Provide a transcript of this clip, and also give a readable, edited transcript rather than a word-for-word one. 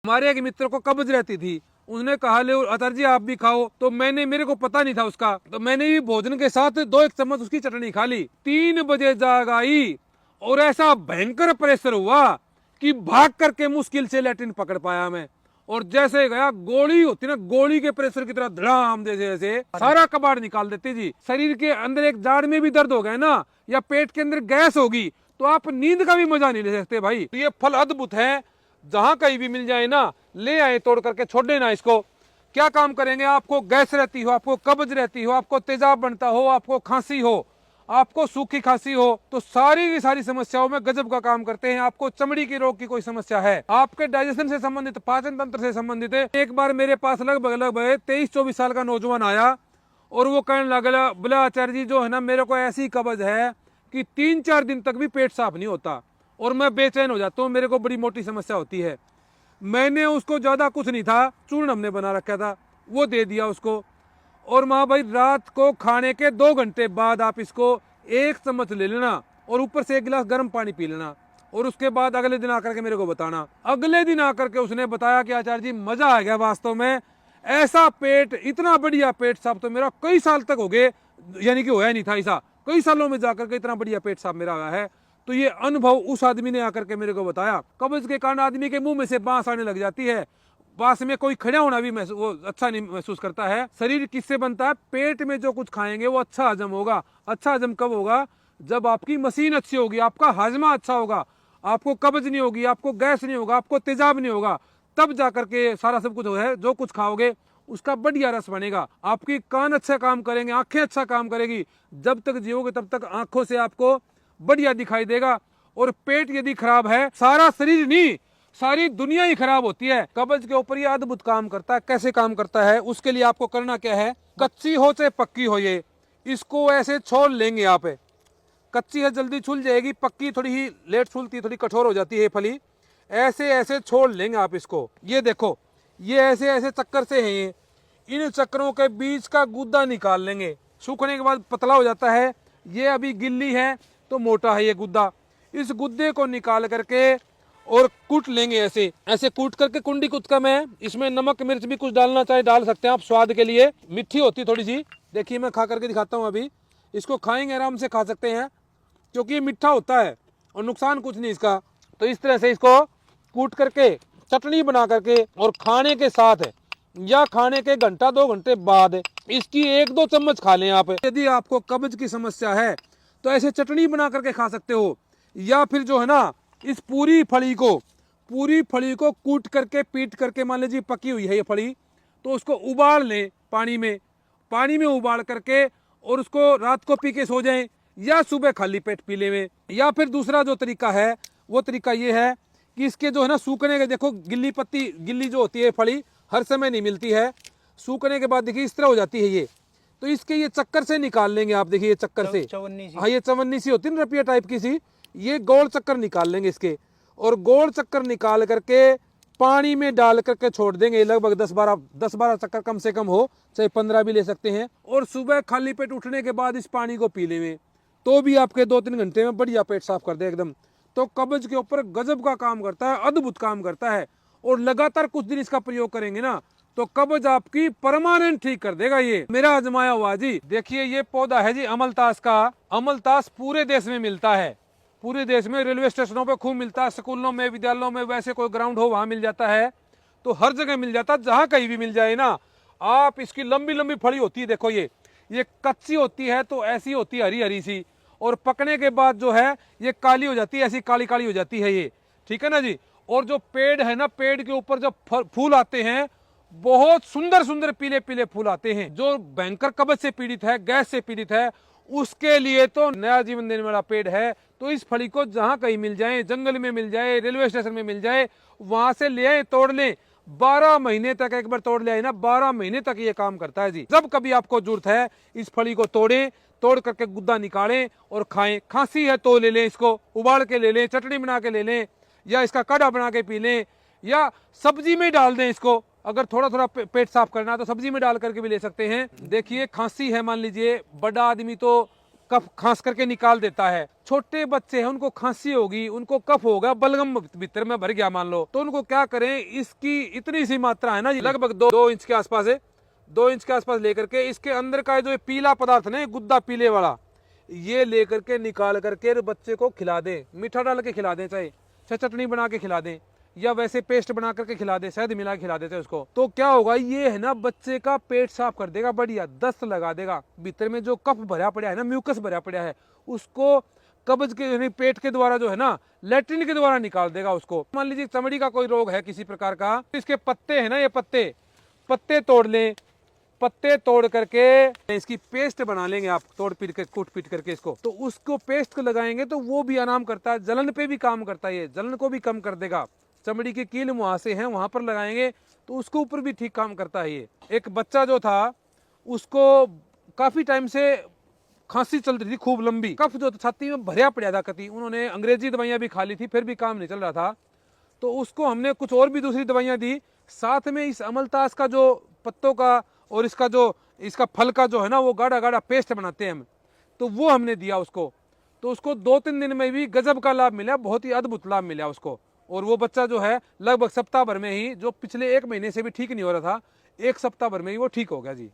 हमारे एक मित्र को कब्ज रहती थी, उसने कहा ले अतर जी आप भी खाओ, तो मेरे को पता नहीं था उसका, तो मैंने भी भोजन के साथ 2-1 चम्मच उसकी चटनी खा ली। 3 बजे जाग आई और ऐसा भयंकर प्रेशर हुआ कि भाग करके मुश्किल से लैट्रिन पकड़ पाया मैं। और जैसे गया, गोली होती ना, गोली के प्रेशर की तरह धड़ाम जैसे जैसे सारा कबाड़ निकाल देती जी। शरीर के अंदर एक जाड़ में भी दर्द हो गया ना, या पेट के अंदर गैस होगी, तो आप नींद का भी मजा नहीं ले सकते भाई। तो ये फल अद्भुत है, जहां कहीं भी मिल जाए ना, ले आए तोड़ करके, छोड़ देना इसको। क्या काम करेंगे? आपको गैस रहती हो, आपको कब्ज रहती हो, आपको तेजाब बनता हो, आपको खांसी हो, आपको सूखी खांसी हो, तो सारी की सारी समस्याओं में गजब का काम करते हैं। आपको चमड़ी की रोग की कोई समस्या है, आपके डाइजेशन से संबंधित, पाचन तंत्र से संबंधित है। एक बार मेरे पास लगभग 23-24 साल का नौजवान आया और वो कहने लगा, बोला आचार्य जी जो है ना, मेरे को ऐसी कब्ज है कि 3-4 दिन तक भी पेट साफ नहीं होता और मैं बेचैन हो जाता हूँ, मेरे को बड़ी मोटी समस्या होती है। मैंने उसको ज्यादा कुछ नहीं था, चूर्ण हमने बना रखा था, वो दे दिया उसको। और माँ भाई, रात को खाने के 2 घंटे बाद आप इसको 1 चम्मच ले लेना और ऊपर से 1 गिलास गर्म पानी पी लेना, और उसके बाद अगले दिन आकर के मेरे को बताना। अगले दिन आकर के उसने बताया कि आचार्य जी मजा आ गया वास्तव में, ऐसा पेट, इतना बढ़िया पेट साफ तो मेरा कई साल तक हो गए, यानी कि होया नहीं था ऐसा, कई सालों में जाकर के इतना बढ़िया पेट साफ मेरा हुआ है। तो ये अनुभव उस आदमी ने आकर के मेरे को बताया। कब्ज के कारण आदमी के मुंह में से बांस आने लग जाती है, पास में कोई खड़ा होना भी वो अच्छा नहीं महसूस करता है। शरीर किससे बनता है? पेट में जो कुछ खाएंगे वो अच्छा हजम होगा। अच्छा हजम कब होगा? जब आपकी मशीन अच्छी होगी, आपका हाजमा अच्छा होगा, आपको कब्ज नहीं होगी, आपको गैस नहीं होगा, आपको तेजाब नहीं होगा, तब जाकर के सारा सब कुछ है, जो कुछ खाओगे उसका बढ़िया रस बनेगा। आपकी कान अच्छा काम करेंगे, आंखें अच्छा काम करेगी, जब तक जियोगे तब तक आंखों से आपको बढ़िया दिखाई देगा। और पेट यदि खराब है, सारा शरीर नहीं, सारी दुनिया ही खराब होती है। कब्ज के ऊपर ये अद्भुत काम करता है। कैसे काम करता है? उसके लिए आपको करना क्या है, कच्ची हो चाहे पक्की हो, ये इसको ऐसे छोड़ लेंगे आप। कच्ची है जल्दी छूल जाएगी, पक्की थोड़ी ही लेट छूलती, थोड़ी कठोर हो जाती है फली। ऐसे ऐसे छोड़ लेंगे आप इसको। ये देखो, ये ऐसे ऐसे चक्कर से है ये, इन चक्करों के बीच का गुद्दा निकाल लेंगे। सूखने के बाद पतला हो जाता है, ये अभी गिल्ली है तो मोटा है ये गुद्दा। इस गुद्दे को निकाल करके और कूट लेंगे, ऐसे ऐसे कूट करके। कुंडी कुचका में इसमें नमक मिर्च भी कुछ डालना चाहे डाल सकते हैं आप, स्वाद के लिए। मीठी होती थोड़ी सी, देखिए मैं खा करके दिखाता हूँ अभी। इसको खाएंगे, आराम से खा सकते हैं, क्योंकि ये मीठा होता है और नुकसान कुछ नहीं इसका। तो इस तरह से इसको कूट करके चटनी बना करके, और खाने के साथ या खाने के 1-2 घंटे बाद इसकी 1-2 चम्मच खा लें आप। यदि आपको कब्ज की समस्या है तो ऐसे चटनी बना करके खा सकते हो, या फिर जो है ना, इस पूरी फली को कूट करके, पीट करके, मान लीजिए पकी हुई है ये फली, तो उसको उबाल लें पानी में उबाल करके, और उसको रात को पी के सो जाएं, या सुबह खाली पेट पी लें। या फिर दूसरा जो तरीका है, वो तरीका ये है कि इसके जो है ना सूखने के, देखो गिल्ली पत्ती, गिल्ली जो होती है फली हर समय नहीं मिलती है, सूखने के बाद देखिए इस तरह हो जाती है ये, तो इसके ये चक्कर से निकाल लेंगे आप। देखिए ये चक्कर से, हाँ ये चवन्नी सी होती है ना, रपिया टाइप की सी, ये गोल चक्कर निकाल लेंगे इसके, और गोल चक्कर निकाल करके पानी में डाल करके छोड़ देंगे। लगभग 10-12 चक्कर कम से कम हो, चाहे 15 भी ले सकते हैं। और सुबह खाली पेट उठने के बाद इस पानी को पी लेंगे, तो भी आपके 2-3 घंटे में बढ़िया पेट साफ कर दे एकदम। तो कब्ज के ऊपर गजब का काम करता है, अद्भुत काम करता है। और लगातार कुछ दिन इसका प्रयोग करेंगे ना, तो कब्ज आपकी परमानेंट ठीक कर देगा। ये मेरा आजमाया हुआ जी। देखिए ये पौधा है जी अमलतास का। अमलतास पूरे देश में मिलता है, पूरे देश में रेलवे स्टेशनों पे खूब मिलता है, स्कूलों में, विद्यालयों में, वैसे कोई ग्राउंड हो वहां मिल जाता है, तो हर जगह मिल जाता है। जहां कहीं भी मिल जाए ना आप, इसकी लंबी लंबी फली होती है, देखो ये कच्ची होती है तो ऐसी होती है हरी हरी सी, और पकने के बाद जो है ये काली हो जाती है, ऐसी काली काली हो जाती है ये, ठीक है ना जी। और जो पेड़ है ना, पेड़ के ऊपर जब फूल आते हैं, बहुत सुंदर सुंदर पीले पीले फूल आते हैं। जो भयंकर कब्ज से पीड़ित है, गैस से पीड़ित है, उसके लिए तो नया जीवन देने वाला पेड़ है। तो इस फली को जहां कहीं मिल जाए, जंगल में मिल जाए, रेलवे स्टेशन में मिल जाए, वहां से ले आए, तोड़ लें। 12 महीने तक, एक बार तोड़ ले आए ना, 12 महीने तक ये काम करता है जी। जब कभी आपको जरूरत है, इस फली को तोड़ें, तोड़ करके गुद्दा निकालें और खाएं। खांसी है तो ले लें, इसको उबाल के ले लें, चटनी बना के ले लें, या इसका काढ़ा बना के पी लें, या सब्जी में डाल दें इसको। अगर थोड़ा थोड़ा पेट साफ करना है तो सब्जी में डाल करके भी ले सकते हैं। देखिए खांसी है, मान लीजिए बड़ा आदमी तो कफ खांस करके निकाल देता है। छोटे बच्चे हैं, उनको खांसी होगी, उनको कफ होगा, बलगम भीतर में भर गया मान लो, तो उनको क्या करें, इसकी इतनी सी मात्रा है ना, लगभग 2 इंच के आसपास है, 2 इंच के आसपास लेकर के इसके अंदर का जो पीला पदार्थ ना, गुद्दा पीले वाला, ये लेकर के निकाल करके बच्चे को खिला दें। मीठा डाल के खिला दें, चाहे चटनी बना के खिला दें, या वैसे पेस्ट बना करके खिला दे, शहद मिला के खिला देते हैं उसको। तो क्या होगा, ये है ना बच्चे का पेट साफ कर देगा, बढ़िया दस्त लगा देगा। भीतर में जो कफ भरा पड़ा है ना, म्यूकस भरा पड़ा है, उसको कब्ज के यानी पेट के द्वारा जो है ना, लैट्रिन के द्वारा निकाल देगा उसको। मान लीजिए चमड़ी का कोई रोग है किसी प्रकार का, इसके पत्ते है ना, ये पत्ते तोड़ लें, पत्ते तोड़ करके इसकी पेस्ट बना लेंगे आप, तोड़ पीट के कूट पीट करके इसको, तो उसको पेस्ट को लगाएंगे तो वो भी आराम करता है, जलन पे भी काम करता है, ये जलन को भी कम कर देगा। चमड़ी के कील मुहासे हैं, वहां पर लगाएंगे तो उसके ऊपर भी ठीक काम करता है ये। एक बच्चा जो था, उसको काफी टाइम से खांसी चल रही थी खूब लंबी, कफ जो छाती में भरया पड़ा था कति, उन्होंने अंग्रेजी दवाइयां भी खा ली थी, फिर भी काम नहीं चल रहा था। तो उसको हमने कुछ और भी दूसरी दवाइयां दी, साथ में इस अमलतास का जो पत्तों का और इसका फल का जो है ना, वो गाढ़ा गाढ़ा पेस्ट बनाते हैं हम, तो वो हमने दिया उसको। तो उसको 2-3 दिन में भी गजब का लाभ मिला, बहुत ही अद्भुत लाभ मिला उसको। और वो बच्चा जो है लगभग सप्ताह भर में ही, जो पिछले 1 महीने से भी ठीक नहीं हो रहा था, 1 सप्ताह भर में ही वो ठीक हो गया जी।